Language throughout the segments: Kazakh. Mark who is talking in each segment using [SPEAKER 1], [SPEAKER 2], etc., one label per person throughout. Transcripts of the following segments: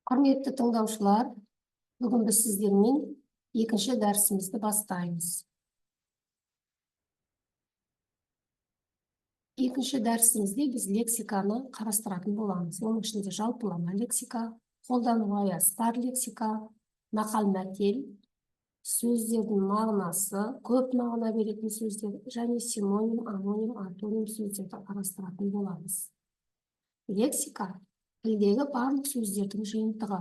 [SPEAKER 1] Құрметті тыңдаушылар, бүгін біз сіздермен екінші дәрісімізді бастаймыз. Екінші дәрісімізде біз лексиканы қарастыратын боламыз. Оның ішінде жалпылама лексика, қолдану аястар лексика, мақал-мәтел, сөздердің мағынасы, көп мағына беретін сөздер және синоним, аноним, антоним сөздерді қарастыратын боламыз. Лексика тілдегі барлық сөздердің жиынтығы.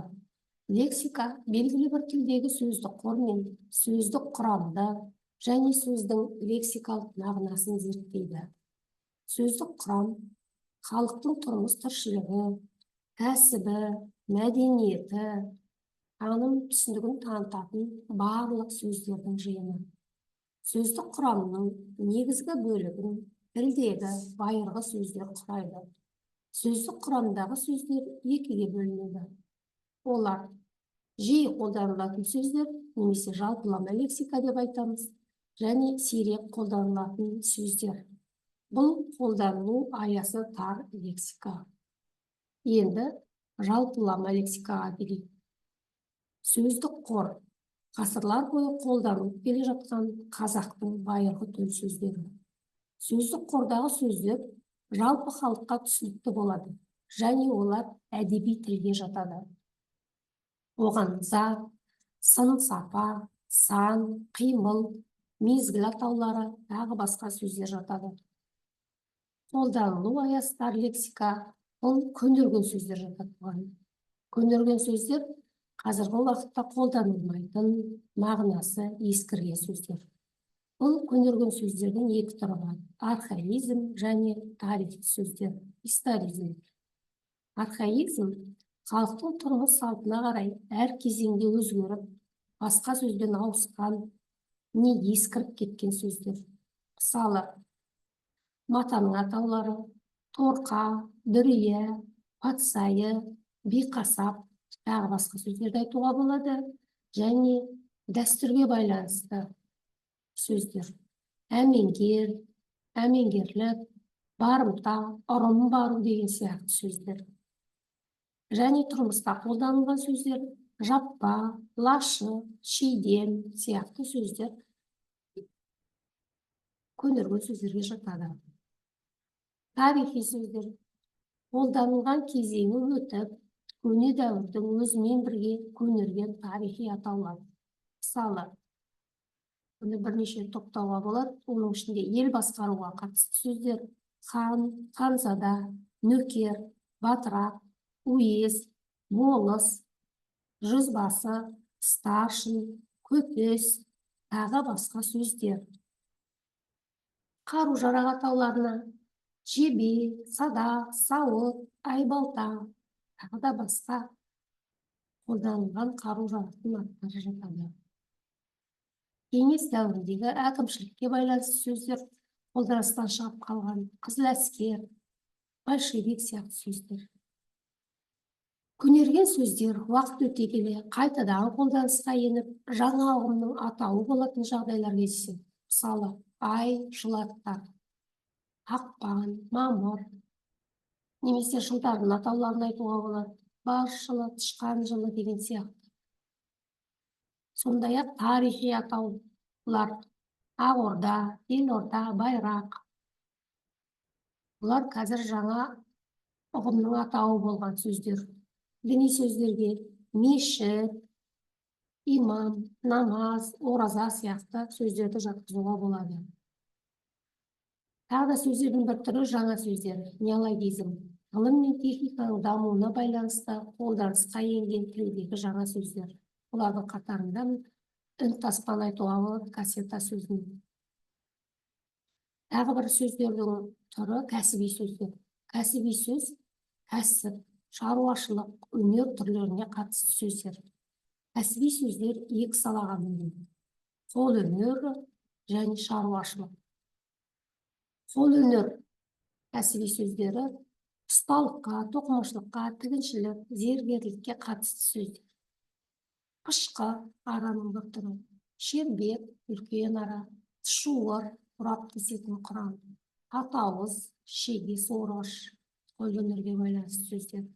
[SPEAKER 1] Лексика белгілі бір тілдегі сөздік қор мен сөздік құрамды және сөздің лексикалық мағынасын зерттейді. Сөздік құрам халықтың тұрмыс тіршілігі, кәсібі, мәдениеті, таным түсінігін танытатын барлық сөздердің жиыны. Сөздік құрамның негізгі бөлігін тілдегі байырғы сөздер құрайды. Сөздік құрамдағы сөздер екіге бөлінеді. Олар жиі қолданылатын сөздер, немесе жалпылама лексика деп айтамыз, және сирек қолданылатын сөздер. Бұл қолдану аясы тар лексика. Енді жалпылама лексикаға келейік. Сөздік қор ғасырлар бойы қолданылып келе жатқан қазақтың байырғы төл сөздері. Сөздік қордағы сөздер жалпы халыққа түсінікті болады, және олар әдеби тілге жатады. Оған зат, сын сапа, сан, қимыл, мезгіл атаулары тағы басқа сөздер жатады. Қолданылу аястар лексика бұл көнерген сөздер жатады. Көнерген сөздер қазіргі уақытта қолданылмайтын, мағынасы ескірген сөздер. Бұл көнерген сөздердің екі түрі бар: архаизм және тарихи сөздер, историзм. Архаизм халықтың тұрмыс салтына қарай әр кезеңде өзгеріп, басқа сөзден ауысқан, не ескіріп кеткен сөздер. Мысалы, матаның атаулары, торқа, дүрия, патсайы, биқасап, тағы басқа сөздерді айтуға болады, және дәстүрге байланысты сөздер. Әмеңгер, әмеңгерлік, барымта, ұрым бару деген сияқты сөздер. Және тұрмыста қолданылған сөздер жаппа, лашы, шидем сияқты сөздер көнерген сөздерге жатады. Тарихи сөздер қолданылған кезеңі өтіп, көне дәуірдің өзімен бірге көнерген тарихи атаулар. Мысалы, бұны бірнеше топтауға болады. Оның ішінде ел басқаруға қатысты сөздер: хан, ханзада, нөкер, батырақ, уез, болыс, жүзбасы, старшын, көпес, тағы басқа сөздер. Қару-жарақ атауларына жебе, садақ, сауыт, айбалта, тағы да басқа қолданылған қару-жарақтың аттары жатады. Кеңес дәуіріндегі әкімшілікке байланысты сөздер қолданыстан шығып қалған: қызыл әскер, большевик сияқты сөздер. Көнерген сөздер уақыт өте келе қайтадан қолданысқа еніп, жаңа ұғымның атауы болатын жағдайлар кездеседі. Мысалы, ай, жыл аттар, ақпан, мамыр, немесе жылдардың атауларын айтуға болады: бас жылы, тышқан жылы деген сияқты. Сондай-ақ тарихи атаулар: Ақорда, Елорда, Байрақ. Бұлар қазір жаңа ұғымның атауы болған сөздер. Діни сөздерге мешіт, имам, намаз, ораза сияқты сөздерді жатқызуға болады. Тағы да сөздердің бір түрі жаңа сөздер, неологизм. Ғылым мен техниканың дамуына байланысты қолданысқа енген тілдегі жаңа сөздер. Олардың қатарында үнтаспаны айтуға болады, кассета сөзін. Тағы бір сөздердің түрі кәсіби сөздер. Кәсіби сөз кәсіп, шаруашылық, өнер түрлеріне қатысты сөздер. Кәсіби сөздер екі салаға бөлінеді: қол өнері және шаруашылық. Қол өнер кәсіби сөздері ұсталыққа, тоқымашылыққа, тігіншілік, зергерлікке қатысты сөздер. Қышқы араның бір түрі, шербет, үлкен ара, шуыр, құрап кесетін құрам, атауыз, шеге, сорғыш, қол өнерге байланысты сөздер.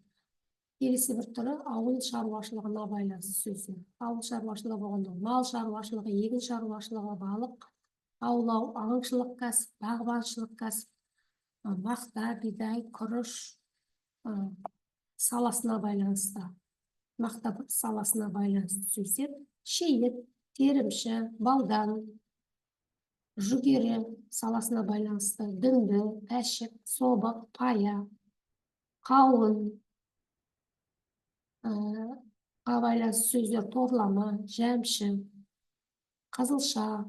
[SPEAKER 1] Келесі бір түрі ауыл шаруашылығына байланысты сөздер. Ауыл шаруашылығы болғанда мал шаруашылығы, егін шаруашылығы, балық аулау, аңшылық кәсіп, бағбаншылық кәсіп, мақта, бидай, күріш саласына байланысты. Мақта саласына байланысты сөздер. Шейіт, терімші, балдан, жүгері саласына байланысты. Дүмбі, әшік, собық, пая, қауын байланысты сөздер. Торлама, жәмші, қызылша,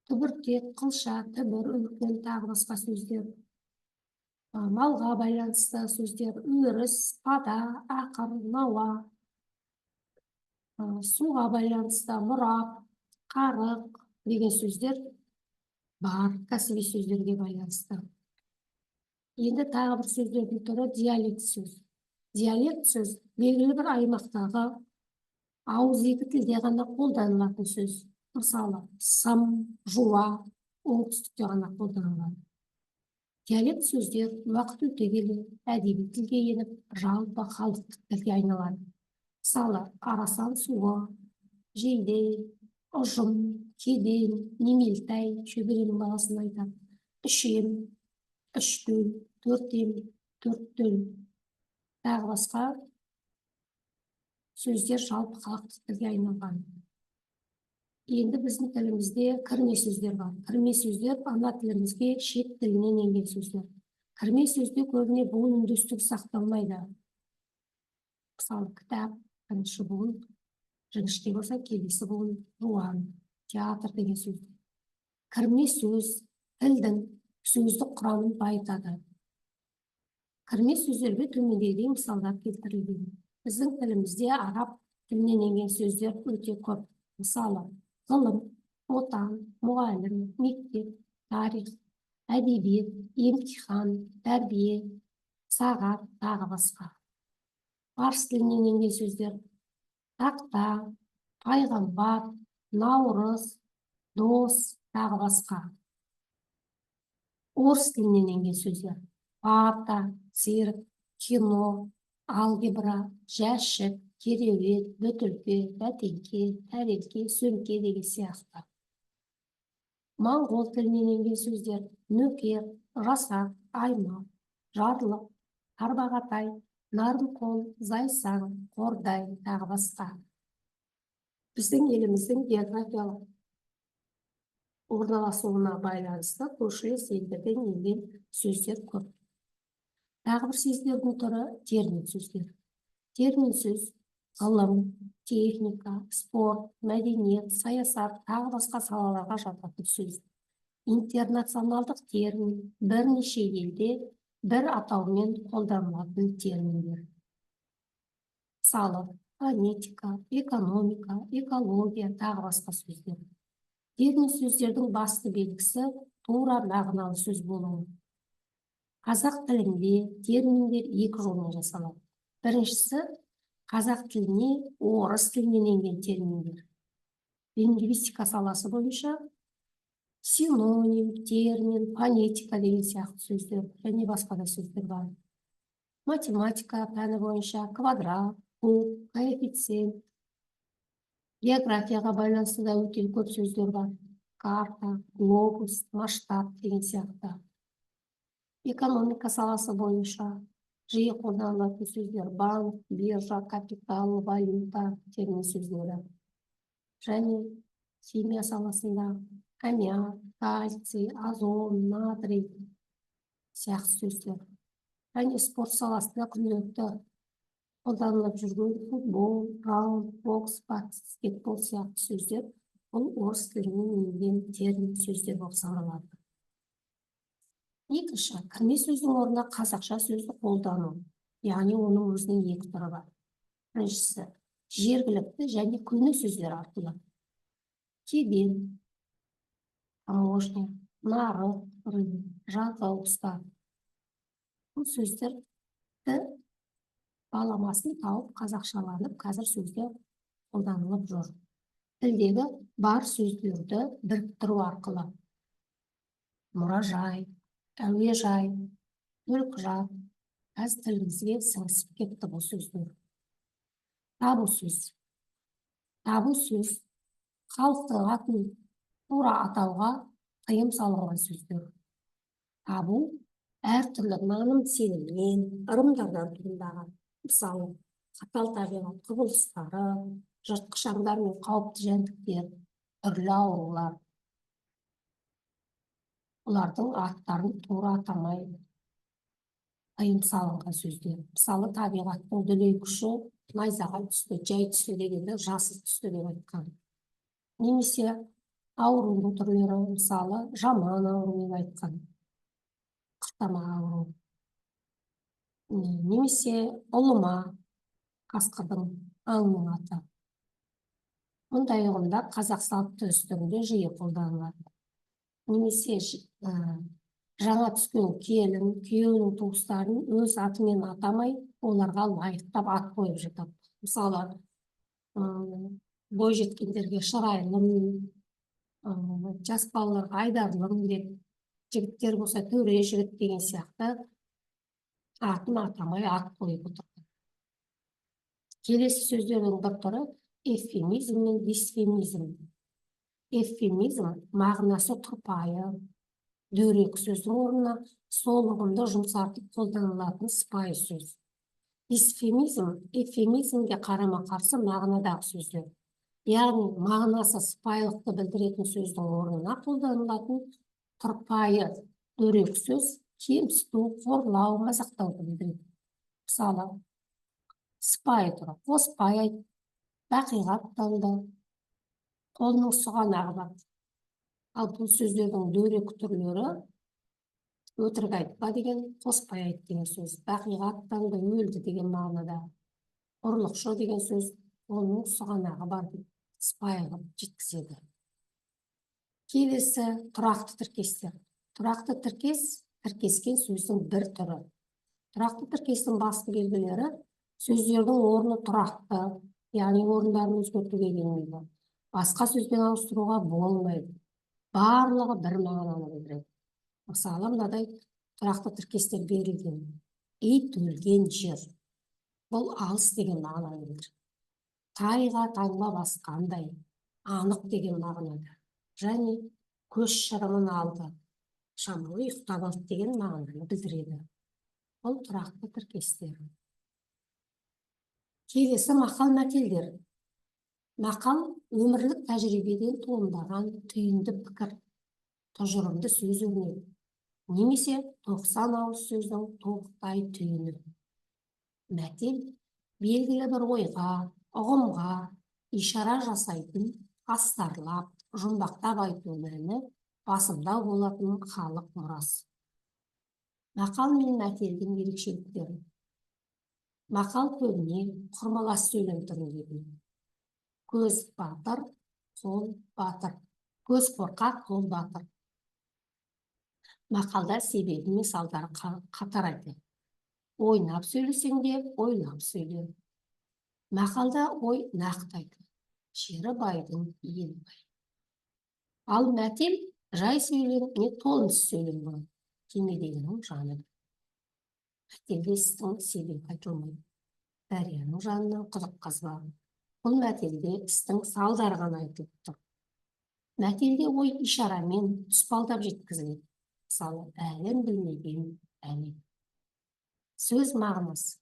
[SPEAKER 1] түбіртек, қылша, түбір, үлкен, тағы басқа сөздер. Малға байланысты сөздер. Өріс, пада, ақыр, науа. Суға байланысты мұрап, қарық деген сөздер бар, кәсіби сөздерге байланысты. Енді тағы бір сөздердің түрі диалект сөз. Диалект сөз белгілі бір аймақтағы ауызекі тілде ғана қолданылатын сөз. Мысалы, сым, жуа, оңтүстікте ғана қолданылады. Диалект сөздер уақыт өте келе әдеби тілге еніп, жалпы халықтық тілге айналады. Мысалы, арасан суы, жейде, ұжым, кеден, немелтай, шөберенің баласын айтады. Үшем, үштөл, төртем, төрттөл. Тағы басқа сөздер жалпы халықтық тілге айналған. Енді біздің тілімізде кірме сөздер бар. Кірме сөздер ана тілімізге шет тілінен енген сөздер. Кірме сөзде көбіне буын үндестігі сақталмайды. Мысалы, кітап, бірінші буын, жіңішке болса, келесі буын, жуан, театр деген сөз. Кірме сөз тілдің сөздік құрамын байытады. Кірме сөздерге төмендегідей мысалдар келтірілген. Біздің тілімізде араб тілінен енген сөздер өте көп. Мысалы, ғылым, отан, мұғалім, мектеп, тарих, әдебиет, емтихан, тәрбие, сағат, тағы басқа. Парсы тілінен енген сөздер: тақта, пайғамбар, наурыз, дос, тағы басқа. Орыс тілінен енген сөздер: парта, цирк, кино, алгебра, жәшік, кереует, бөтелке, бәтеңке, тәрелке, сөмке деген сияқты. Моңғол тілінен енген сөздер: нөкер, жасақ, аймақ, жарлық, тарбағатай, нарынқол, зайсан, қордай, тағы басқа. Біздің еліміздің географиялық орналасуына байланысты көршілес елдерден енген сөздер көп. Тағы бір сөздердің түрі термин сөздер. Термин сөз ғылым, техника, спорт, мәдениет, саясат, тағы басқа салаларға жататын сөз. Интернационалдық термин бірнеше елде бір атаумен қолданылатын терминдер. Мысалы, фонетика, экономика, экология, тағы басқа сөздер. Термин сөздердің басты белгісі тура мағыналы сөз болуы. Қазақ тілінде терминдер екі жолмен жасалады. Біріншісі, қазақ тіліне орыс тілінен енген терминдер. Лингвистика саласы бойынша синоним, термин, фонетика деген сияқты сөздер және басқа да сөздер бар. Математика пәні бойынша квадрат, куб, коэффициент. Географияға байланысты да өте көп сөздер бар. Карта, глобус, масштаб деген сияқты. Экономика саласы бойынша жиі қолданылатын сөздер: банк, биржа, капитал, валюта термин сөздері. Және химия саласында аммиак, кальций, озон, натрий сияқты сөздер. Және спорт саласында күнделікті қолданылып жүрген футбол, раунд, бокс, баскетбол сияқты сөздер бұл орыс тілінен енген термин сөздер болып саналады. Екінші, кірме сөздің орнына қазақша сөзді қолдану, яғни оның өзінің екі түрі бар. Біріншісі, жергілікті және көне сөздер арқылы. Кеден, таможня, нарық, рынок, жалпы ұстар. Бұл сөздерді баламасын тауып қазақшаланып, қазір сөзде қолданылып жүр. Тілдегі бар сөздерді біріктіру арқылы. Мұражай, әуежай, төлқұжат, қазір тілімізге сіңісіп кетті бұл сөздер. Табу сөз. Табу сөз халықтың атын тура атауға тыйым салынған сөздер. Табу әртүрлі наным сенімнен, ырымдардан туындаған. Мысалы, қатал табиғат құбылыстары, жыртқыш аңдар мен қауіпті жәндіктер, түрлі аурулар. Олардың аттарын тура атамай тыйым салынған сөздер. Мысалы, табиғаттың дүлей күші найзағай түсті, жай түсті дегенде жасыл түсті деп айтқан. Немесе аурудың түрлері, мысалы, жаман ауру деп айтқан. Қыртама ауру. Немесе ұлыма, қасқырдың аңның аты. Мұндай ұғымдар қазақ салт дәстүрінде жиі қолданылады. Немесе жаңа түскен келін, күйеуінің туыстарын өз атымен атамай, оларға лайықтап ат қойып жатады. Мысалы, бойжеткендерге шырайлым, жас балаларға айдарлым деп, жігіттер болса төре жігіт деген сияқты атын атамай ат қойып отырды. Келесі сөздердің бір түрі эвфемизм мен дисфемизм. Эвфемизм мағынасы тұрпайы, дөрекі сөздің орнына сол ұғымды жұмсартып қолданылатын сыпайы сөз. Дисфемизм эвфемизмге қарама-қарсы мағынадағы сөздер. Яғни мағынасы сыпайылықты білдіретін сөздің орнына қолданылатын тұрпайы, дөрекі сөз кемсіту, қорлау, мазақтауды білдіреді. Мысалы, сыпайы тұры қоспай айт, бақиға аттанды, қолының сұғанағы бар. Ал бұл сөздердің дөрекі түрлері өтірік айтпа деген, қоспай айт деген сөз, бақиға аттанды, өлді деген мағынада. Ұрлықшы деген сөз, қолының сұғанағы бар деп сыпайы жеткізеді. Келесі тұрақты тіркестер. Тұрақты тіркес тіркескен сөздің бір түрі. Тұрақты тіркестің басты белгілері сөздердің орны тұрақты, яғни орындарын өзгертуге келмейді. Басқа сөзбен ауыстыруға болмайды. Барлығы бір мағынаны білдіреді. Мысалы, мынадай тұрақты тіркестер берілген. Ит өлген жер. Бұл алыс деген мағынаны білдіреді. Тайға таңба басқандай, анық деген мағынада. Және көз шырымын алды, шамалы ұйықтап алды деген мағынаны білдіреді. Бұл тұрақты тіркестер. Келесі мақал мәтелдер. Мақал өмірлік тәжірибеден туындаған түйінді пікір, тұжырымды сөз өрнегі, немесе 90 ауыз сөздің толықтай түйіні. Мәтел белгілі бір ойға, ұғымға ишара жасайтын, астарлап, жұмбақтап айту мәні басымдау болатын халық мұрасы. Мақал мен мәтелдің ерекшеліктері. Мақал көбіне құрмалас сөйлем түрінде. Көз батыр, қол батыр. Көз қорқақ, қол батыр. Мақалда себебі мысалдары қатар айтылады. Ойнап сөйлесең де, ойлап сөйле. Мақалда ой нақты айтылады. Жері байдың ел бай. Ал мәтел жай сөйлем не толымсыз сөйлем болады. Кемедегінің жаны. Мәтелде істің себебі айтылмайды. Дарияның жанынан құдық қазбағы. Бұл мәтелде істің салдары ғана айтылып тұр. Мәтелде ой ишарамен тұспалдап жеткізіледі. Мысалы, әлем білмеген әлем. Сөз мағынасы.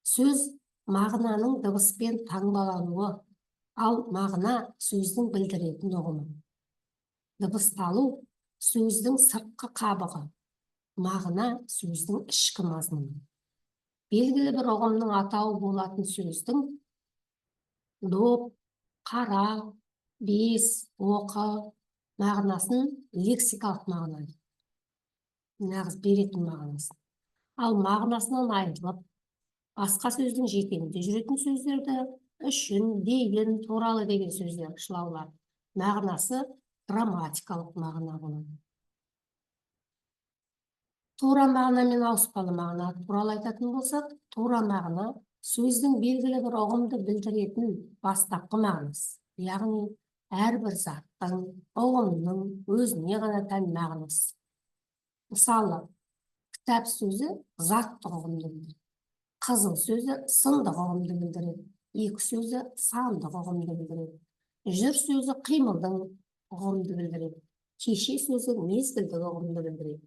[SPEAKER 1] Сөз мағынаның дыбыспен таңбалануы, ал мағына сөздің білдіретін ұғымы. Дыбысталу сөздің сыртқы қабығы, мағына сөздің ішкі мазмұны. Белгілі бір ұғымның атауы болатын сөздің доп, қара, бес, оқы мағынасын лексикалық мағынаны, нағыз беретін мағынасы. Ал мағынасынан айырылып, басқа сөздің жетегінде жүретін сөздерді үшін, дейін, туралы деген сөздер шылаулар. Мағынасы грамматикалық мағына болады. Тура мағына мен ауыспалы мағына туралы айтатын болсақ, тура мағына сөздің белгілі бір ұғымды білдіретін бастапқы мағынасы. Яғни, әрбір заттың, ұғымның өзіне ғана тән мағынасы. Мысалы, кітап сөзі заттық ұғымды білдіреді. Қызыл сөзі сындық ұғымды білдіреді. Екі сөзі сандық ұғымды білдіреді. Жүр сөзі қимылдың ұғымды білдіреді. Кеше сөзі мезгілдік ұғымды білдіреді.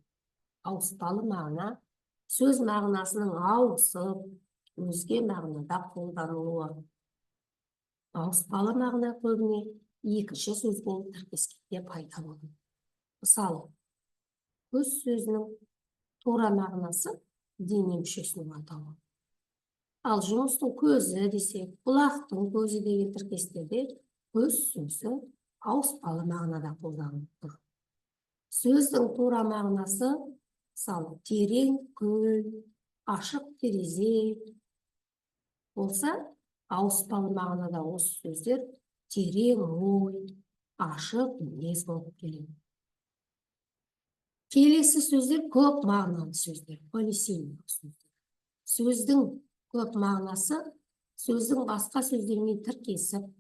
[SPEAKER 1] Ауыспалы мағына сөз мағынасының ауысып, өзге мағынада қолданылуы. Ауыспалы мағына көбіне екінші сөзбен тіркескенде пайда болады. Мысалы, көз сөзінің тура мағынасы дене мүшесінің атауы. Ал жұмыстың көзі десек, бұлақтың көзі деген тіркестерде көз сөзі ауыспалы мағынада қолданылып тұр. Сөздің тура мағынасы, мысалы, терең көл, ашық терезе болса, ауыспалы мағынада осы сөздер терең ой, ашық мінез болып келеді. Келесі сөздер көп мағыналы сөздер, полисемиялық сөздер. Сөздің көп мағынасы сөздің басқа сөздермен тіркесіп,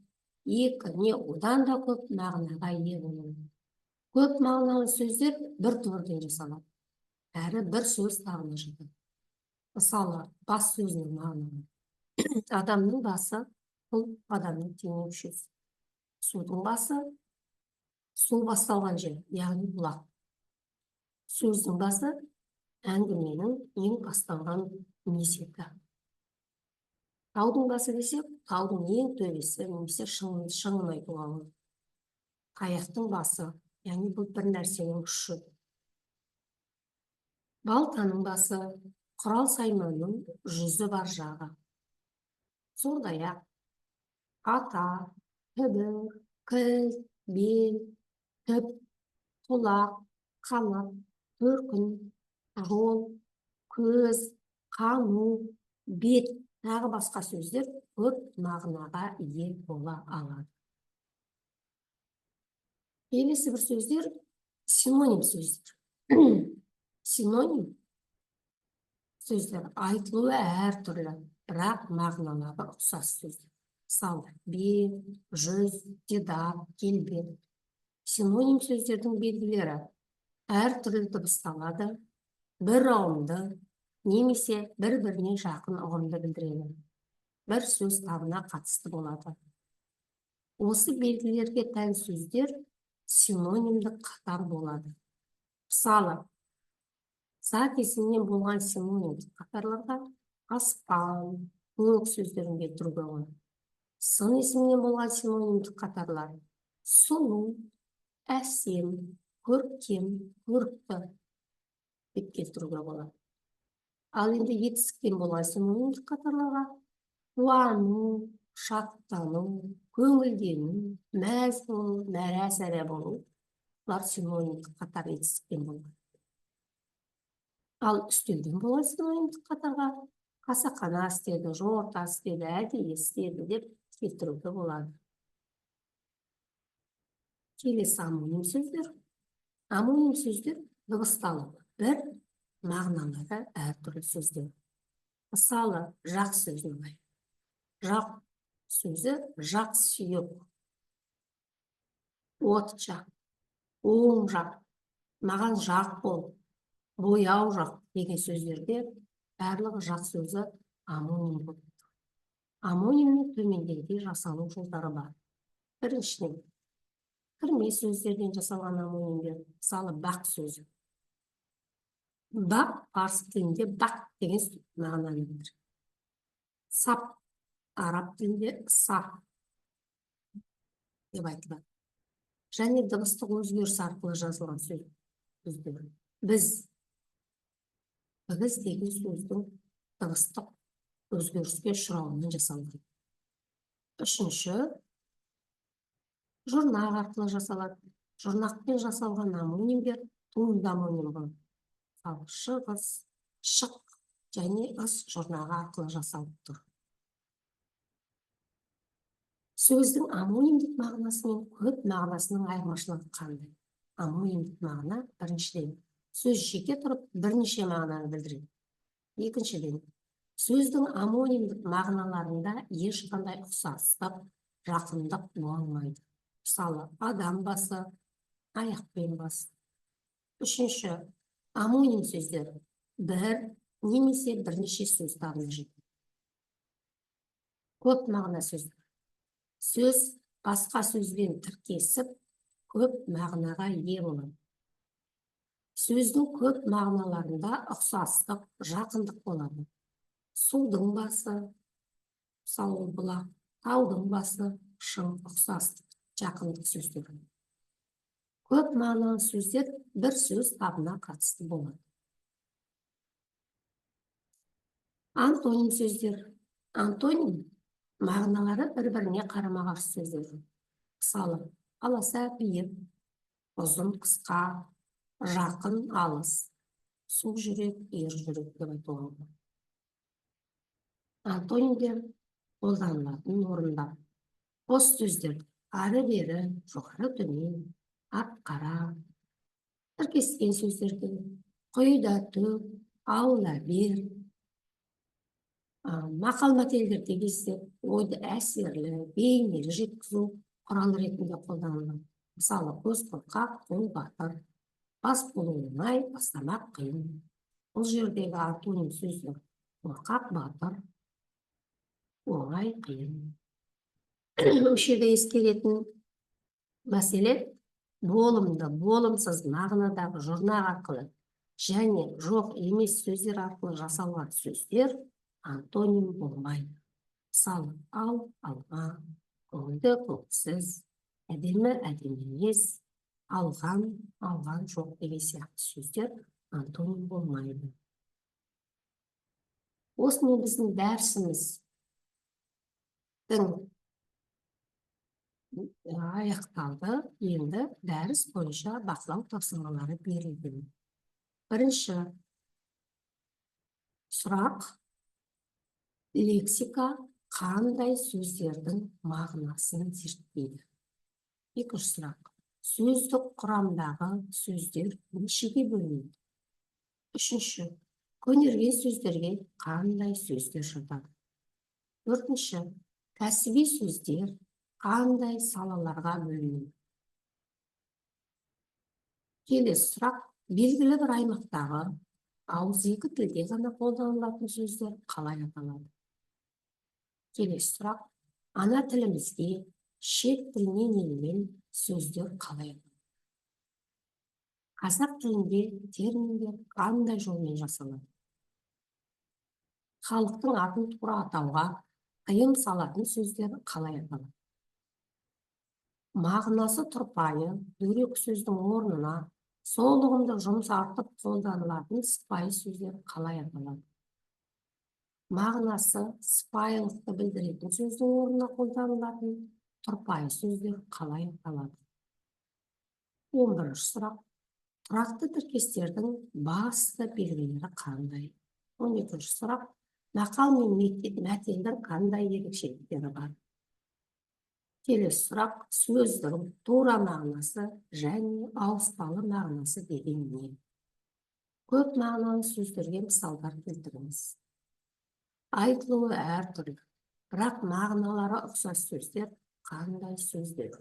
[SPEAKER 1] екі не одан да көп мағынаға ие болады. Көп мағыналы сөздер бір түрден жасалады, әрі бір сөз тағына жатады. Мысалы, бас сөзінің мағынасы. Адамның басы бұл адамның дене мүшесі. Судың басы су басталған жер, яғни бұлақ. Сөздің басы әңгіменің ең басталған мезеті. Таудың басы десек, таудың ең төбесі немесе шыңын айтуға болады. Аяқтың басы, яғни бұл бір нәрсенің ұшы. Балтаның басы, құрал сайманның жүзі бар жағы. Сондай-ақ ата, түбір, кіл, бел, түп, құлақ, қанат, төркін, жол, көз, қану, бет, тағы басқа сөздер көп мағынаға ие бола алады. Келесі бір сөздер синоним сөздер. Синоним сөздер айтылуы әртүрлі, бірақ мағыналары ұқсас сөздер. Мысалы, бет, жүз, дедап, келбет. Синоним сөздердің белгілері әртүрлі дыбысталады, бір ұғымды немесе бір-біріне жақын ұғымды білдіреді. Бір сөз табына қатысты болады. Осы белгілерге тән сөздер синонимдік қатар болады. Мысалы, зат есімнен болған синонимдік қатарларға аспан, көк сөздерін келтіруге болады. Сын есімнен болған синонимдік қатарлар сұлу, әсем, көркем, көрікті деп келтіруге болады. Ал енді етістіктен болған синонимдік қатарларға қуану, шаттану, көңілдену, мәз болу, мәрә-сәрә болу, бұлар синонимдік қатар етістіктен болады. Ал үстелден болған синонимдік қатарға қасақана істеді, жорта істеді, әдейі істеді деп келтіруге болады. Келесі амоним сөздер. Амоним сөздер дыбысталып, бір мағыналары әртүрлі сөздер. Мысалы, жақ сөзін алайық. Жақ сөзі жақ сүйек, от жақ, оң жақ, маған жақ бол, бояу жақ деген сөздерде барлығы жақ сөзі амоним болып. Амонимнің төмендегідей жасалу жолдары бар. Біріншіден, кірме сөздерден жасалған амонимдер, мысалы, бақ сөзі. Бақ парсы тілінде бақ деген мағынаны білдіреді. Сап араб тілінде сап деп айтылады. Және дыбыстық өзгеріс арқылы жазылған сөздер. Біз деген сөздің дыбыстық өзгеріске ұшырауынан жасалған. Үшінші, жұрнақ арқылы жасалады. Жұрнақпен жасалған амонимдер туынды амоним болады. Ал шығыс, шық және ыс жұрнағы арқылы жасалып тұр. Сөздің амонимдік мағынасы мен көп мағынасының айырмашылығы қандай? Амонимдік мағына біріншіден сөз жеке тұрып бірнеше мағынаны білдіреді. Екіншіден, сөздің амонимдік мағыналарында ешқандай ұқсастық, жақындық болмайды. Мысалы, адам басы, аяқпен бас. Үшінші, амоним сөздер бір немесе бірнеше сөз табына жетеді. Көп мағына сөз. Сөз басқа сөзбен тіркесіп, көп мағынаға ие болады. Сөздің көп мағыналарында ұқсастық, жақындық болады. Судың басы, мысалы бұлақ, таудың басы, шың, ұқсастық, жақындық сөздер. Көп мағыналы сөздер бір сөз табына қатысты болады. Антоним сөздер. Антоним мағыналары бір-біріне қарама-қарсы сөздер. Мысалы, аласа, биік, ұзын, қысқа, жақын, алыс, су жүрек, ер жүрек деп айтуға болады. Антонимдер қолданылатын орында. Қос сөздер ары-бері, жоғары-төмен, ап-қара. Тіркескен сөздерді құйда төк, аула бер. Мақал-мәтелдерде кездеседі, ойды әсерлі, бейнелі жеткізу құралы ретінде қолданылады. Мысалы, көз қорқақ, қол батыр, бас болу оңай, бастамақ қиын. Бұл жердегі антоним сөздер қорқақ, батыр, оңай, қиын. Осы жерде ескеретін мәселе болымды, болымсыз мағынадағы жұрнақ арқылы және жоқ емес сөздер арқылы жасалған сөздер антоним болмайды. Мысалы, ал, алға, көңілді, көңілсіз, әдемі, әдемі емес, алған, алған жоқ деген сияқты сөздер антоним болмайды. Осымен біздің дәрісіміздің аяқталды. Енді дәріс бойынша бақылау тапсырмалары берілген. Бірінші сұрақ: лексика қандай сөздердің мағынасын зерттейді? Екінші сұрақ: сөздік құрамдағы сөздер нешеге бөлінеді? Үшінші: көнерген сөздерге қандай сөздер жатады? Төртінші: кәсіби сөздер қандай салаларға бөлінеді? Келесі сұрақ: белгілі бір аймақтағы ауызекі тілде ғана қолданылатын сөздер қалай аталады? Келесі сұрақ: ана тілімізге шет тілінен енген сөздер қалай аталады? Қазақ тілінде терминдер қандай жолмен жасалады? Халықтың атын тура атауға тыйым салатын сөздер қалай аталады? Мағынасы тұрпайы, дөрекі сөздің орнына солығымдық жұмыс артып қолданылатын сыпайы сөздер қалай аталады? Мағынасы сыпайылықты білдіретін сөздің орнына қолданылатын тұрпайы сөздер қалай аталады? 11-ші сұрақ: тұрақты тіркестердің басты белгілері қандай? 12-ші сұрақ: мақал мен мәтелдің қандай ерекшеліктері бар? Келесі сұрақ: сөздің тура мағынасы және ауыспалы мағынасы деген не? Көп мағыналы сөздерге мысалдар келтіріңіз. Айтылуы әртүрлі, бірақ мағыналары ұқсас сөздер қандай сөздер?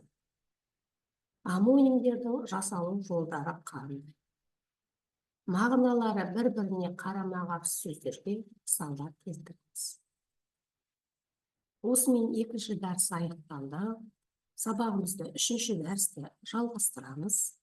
[SPEAKER 1] Амонимдердің жасалу жолдары қандай? Мағыналары бір-біріне қарама-қарсы сөздерге мысалдар келтіріңіз. Осымен екінші дәріс аяқталды. Сабағымызды үшінші дәрісте жалғастырамыз.